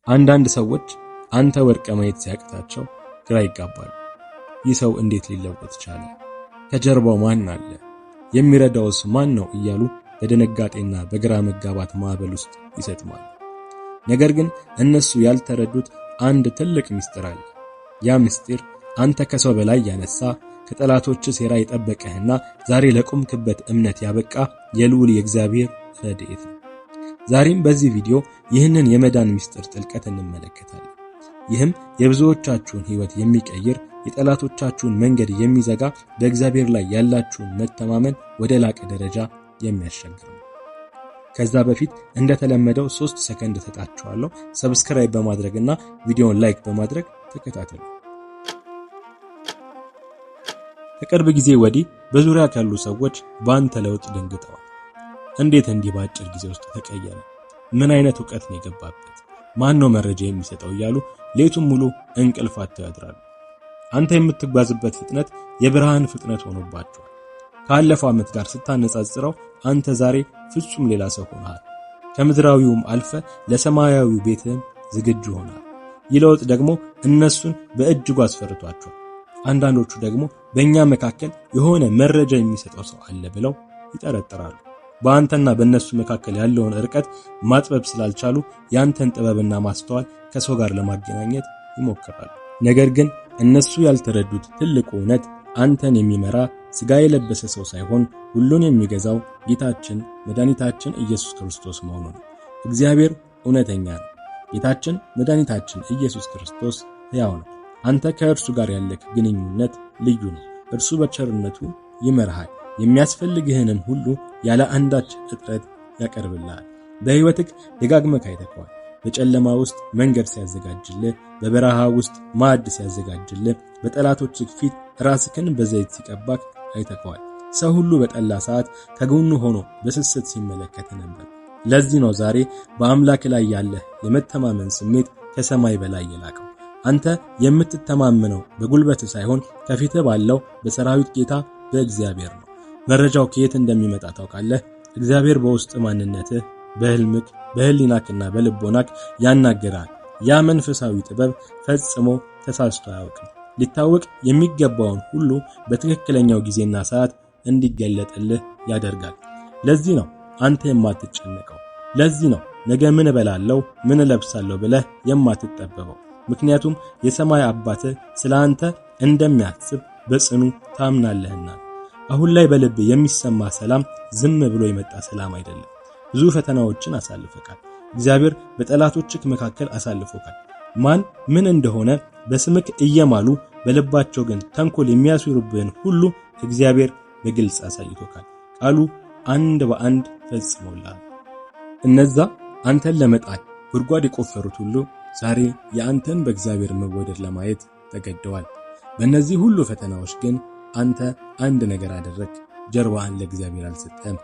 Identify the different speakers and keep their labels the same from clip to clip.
Speaker 1: አንዳንድ ሰዎች አንተ ወድቀ ማየት ሲያቅታቸው ግራ ይጋባሉ። ይህ ሰው እንዴት ሊለወጥ ቻለ? ከጀርባው ማን አለ? የሚረዳውስ ማን ነው? እያሉ በድንጋጤና በግራ መጋባት ማዕበል ውስጥ ይሰጥማሉ። ነገር ግን እነሱ ያልተረዱት አንድ ትልቅ ምስጢር አለ። ያ ምስጢር አንተ ከሰው በላይ ያነሳ፣ ከጠላቶች ሴራ የጠበቀህና ዛሬ ለቆምክበት እምነት ያበቃ የልዑል የእግዚአብሔር ረድኤት ነው። ዛሬም በዚህ ቪዲዮ ይህንን የመዳን ምስጢር ጥልቀት እንመለከታለን። ይህም የብዙዎቻችሁን ሕይወት የሚቀይር፣ የጠላቶቻችሁን መንገድ የሚዘጋ፣ በእግዚአብሔር ላይ ያላችሁን መተማመን ወደ ላቀ ደረጃ የሚያሻግር ነው። ከዛ በፊት እንደተለመደው 3 ሰከንድ ተጣጣችኋለሁ። ሰብስክራይብ በማድረግና ቪዲዮውን ላይክ በማድረግ ተከታተሉ። ከቅርብ ጊዜ ወዲህ በዙሪያ ካሉ ሰዎች በአንተ ለውጥ ደንግጠዋል። እንዴት እንዲህ በአጭር ጊዜ ውስጥ ተቀየረ? ምን አይነት ዕውቀት ነው የገባበት? ማን ነው መረጃ የሚሰጠው? እያሉ ሌቱን ሙሉ እንቅልፍ አጥተው ያድራሉ። አንተ የምትጓዝበት ፍጥነት የብርሃን ፍጥነት ሆኖባቸዋል። ካለፈው ዓመት ጋር ስታነጻጽረው አንተ ዛሬ ፍጹም ሌላ ሰው ሆነሃል። ከምድራዊውም አልፈ ለሰማያዊው ቤትህም ዝግጁ ሆነሃል። ይህ ለውጥ ደግሞ እነሱን በእጅጉ አስፈርቷቸዋል። አንዳንዶቹ ደግሞ በእኛ መካከል የሆነ መረጃ የሚሰጠው ሰው አለ ብለው ይጠረጥራሉ። በአንተና በእነሱ መካከል ያለውን ርቀት ማጥበብ ስላልቻሉ ያንተን ጥበብና ማስተዋል ከሰው ጋር ለማገናኘት ይሞክራሉ። ነገር ግን እነሱ ያልተረዱት ትልቁ እውነት አንተን የሚመራ ሥጋ የለበሰ ሰው ሳይሆን ሁሉን የሚገዛው ጌታችን መድኃኒታችን ኢየሱስ ክርስቶስ መሆኑ ነው። እግዚአብሔር እውነተኛ ነው። ጌታችን መድኃኒታችን ኢየሱስ ክርስቶስ ሕያው ነው። አንተ ከእርሱ ጋር ያለህ ግንኙነት ልዩ ነው። እርሱ በቸርነቱ ይመርሃል። የሚያስፈልግህንም ሁሉ ያለ አንዳች እጥረት ያቀርብልሃል። በሕይወትህ ደጋግመህ አይተኸዋል። በጨለማ ውስጥ መንገድ ሲያዘጋጅልህ፣ በበረሃ ውስጥ ማዕድ ሲያዘጋጅልህ፣ በጠላቶችህ ፊት ራስህን በዘይት ሲቀባህ አይተኸዋል። ሰው ሁሉ በጠላ ሰዓት ከጎኑ ሆኖ በስስት ሲመለከት ነበር። ለዚህ ነው ዛሬ በአምላክ ላይ ያለህ የመተማመን ስሜት ከሰማይ በላይ የላቀው። አንተ የምትተማመነው በጉልበት ሳይሆን ከፊትህ ባለው በሰራዊት ጌታ በእግዚአብሔር ነው። መረጃው ከየት እንደሚመጣ ታውቃለህ? እግዚአብሔር በውስጥ ማንነትህ፣ በህልምክ፣ በህሊናክና በልቦናክ ያናገራል። ያ መንፈሳዊ ጥበብ ፈጽሞ ተሳስቶ አያውቅም። ሊታወቅ የሚገባውን ሁሉ በትክክለኛው ጊዜና ሰዓት እንዲገለጥልህ ያደርጋል። ለዚህ ነው አንተ የማትጨነቀው። ለዚህ ነው ነገ ምን እበላለሁ፣ ምን እለብሳለሁ ብለህ የማትጠበበው። ምክንያቱም የሰማይ አባትህ ስለ አንተ እንደሚያስብ በጽኑ ታምናለህና። አሁን ላይ በልብ የሚሰማ ሰላም ዝም ብሎ የመጣ ሰላም አይደለም። ብዙ ፈተናዎችን አሳልፈካል። እግዚአብሔር በጠላቶችህ መካከል አሳልፎካል። ማን ምን እንደሆነ በስምክ እየማሉ በልባቸው ግን ተንኮል የሚያስሩብህን ሁሉ እግዚአብሔር በግልጽ አሳይቶካል። ቃሉ አንድ በአንድ ፈጽሞልሃል። እነዛ አንተን ለመጣል ጉድጓድ የቆፈሩት ሁሉ ዛሬ የአንተን በእግዚአብሔር መወደድ ለማየት ተገደዋል። በእነዚህ ሁሉ ፈተናዎች ግን አንተ አንድ ነገር አደረግ፣ ጀርባህን ለእግዚአብሔር አልሰጠም።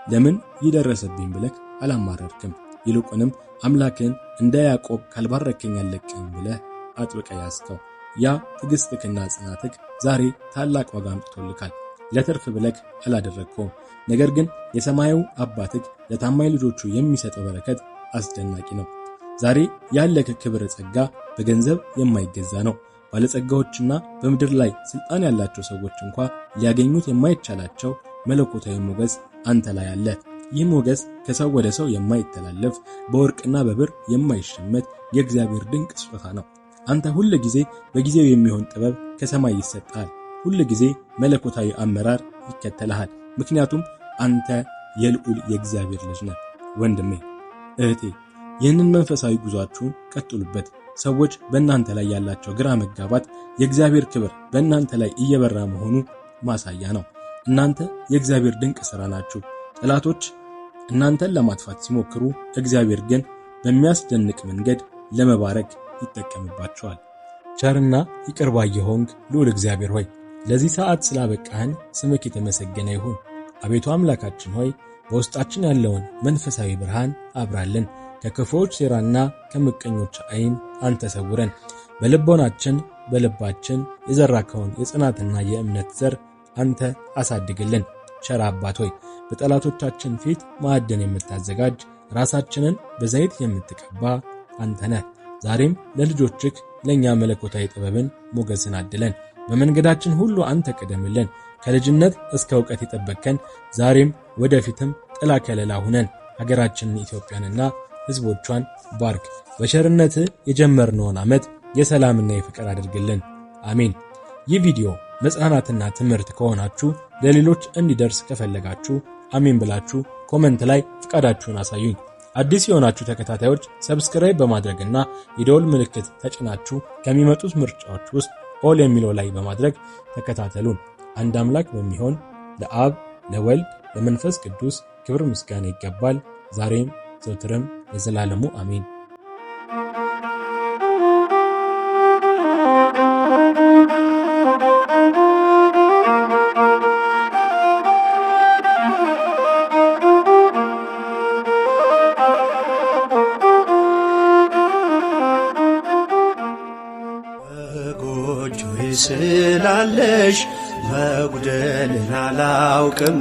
Speaker 1: ለምን ይደረሰብኝ ብለህ አላማረርክም። ይልቁንም አምላክን እንደ ያዕቆብ ካልባረከኝ አልለቅም ብለህ አጥብቀህ ያዝከው። ያ ትዕግስትክና ጽናትክ ዛሬ ታላቅ ዋጋ አምጥቶልካል። ለትርፍ ብለህ አላደረግከውም። ነገር ግን የሰማዩ አባትህ ለታማኝ ልጆቹ የሚሰጠው በረከት አስደናቂ ነው። ዛሬ ያለህ ክብር ጸጋ በገንዘብ የማይገዛ ነው። ባለጸጋዎችና በምድር ላይ ስልጣን ያላቸው ሰዎች እንኳ ሊያገኙት የማይቻላቸው መለኮታዊ ሞገስ አንተ ላይ አለ። ይህ ሞገስ ከሰው ወደ ሰው የማይተላለፍ በወርቅና በብር የማይሸመት የእግዚአብሔር ድንቅ ስጦታ ነው። አንተ ሁል ጊዜ በጊዜው የሚሆን ጥበብ ከሰማይ ይሰጣል። ሁል ጊዜ መለኮታዊ አመራር ይከተልሃል። ምክንያቱም አንተ የልዑል የእግዚአብሔር ልጅ ነህ። ወንድሜ እህቴ፣ ይህንን መንፈሳዊ ጉዟችሁን ቀጥሉበት። ሰዎች በእናንተ ላይ ያላቸው ግራ መጋባት የእግዚአብሔር ክብር በእናንተ ላይ እየበራ መሆኑ ማሳያ ነው። እናንተ የእግዚአብሔር ድንቅ ሥራ ናችሁ። ጠላቶች እናንተን ለማጥፋት ሲሞክሩ፣ እግዚአብሔር ግን በሚያስደንቅ መንገድ ለመባረክ ይጠቀምባቸዋል። ቸርና ይቅር ባይ የሆንክ ልዑል እግዚአብሔር ሆይ ለዚህ ሰዓት ስላበቃህን ስምክ የተመሰገነ ይሁን። አቤቱ አምላካችን ሆይ በውስጣችን ያለውን መንፈሳዊ ብርሃን አብራልን። ከክፉዎች ሴራና ከምቀኞች ዓይን አንተ ሰውረን። በልቦናችን በልባችን የዘራከውን የጽናትና የእምነት ዘር አንተ አሳድግልን። ቸር አባት ሆይ በጠላቶቻችን ፊት ማዕድን የምታዘጋጅ ራሳችንን በዘይት የምትቀባ አንተ ነህ። ዛሬም ለልጆችህ ለኛ መለኮታዊ ጥበብን ሞገስን አድለን። በመንገዳችን ሁሉ አንተ ቅደምልን። ከልጅነት እስከ ዕውቀት የጠበቅከን ዛሬም ወደፊትም ጥላ ከለላ ሁነን። ሀገራችንን ኢትዮጵያንና ሕዝቦቿን ባርክ። በቸርነት የጀመርነውን ዓመት የሰላምና የፍቅር አድርግልን። አሜን። ይህ ቪዲዮ መጽናናትና ትምህርት ከሆናችሁ ለሌሎች እንዲደርስ ከፈለጋችሁ አሜን ብላችሁ ኮሜንት ላይ ፍቃዳችሁን አሳዩኝ። አዲስ የሆናችሁ ተከታታዮች ሰብስክራይብ በማድረግና የደወል ምልክት ተጭናችሁ ከሚመጡት ምርጫዎች ውስጥ ኦል የሚለው ላይ በማድረግ ተከታተሉን። አንድ አምላክ በሚሆን ለአብ ለወልድ ለመንፈስ ቅዱስ ክብር ምስጋና ይገባል፣ ዛሬም ዘወትርም ለዘላለሙ አሜን።
Speaker 2: በጎጆዬ ስላለሽ መጉደልን አላውቅም።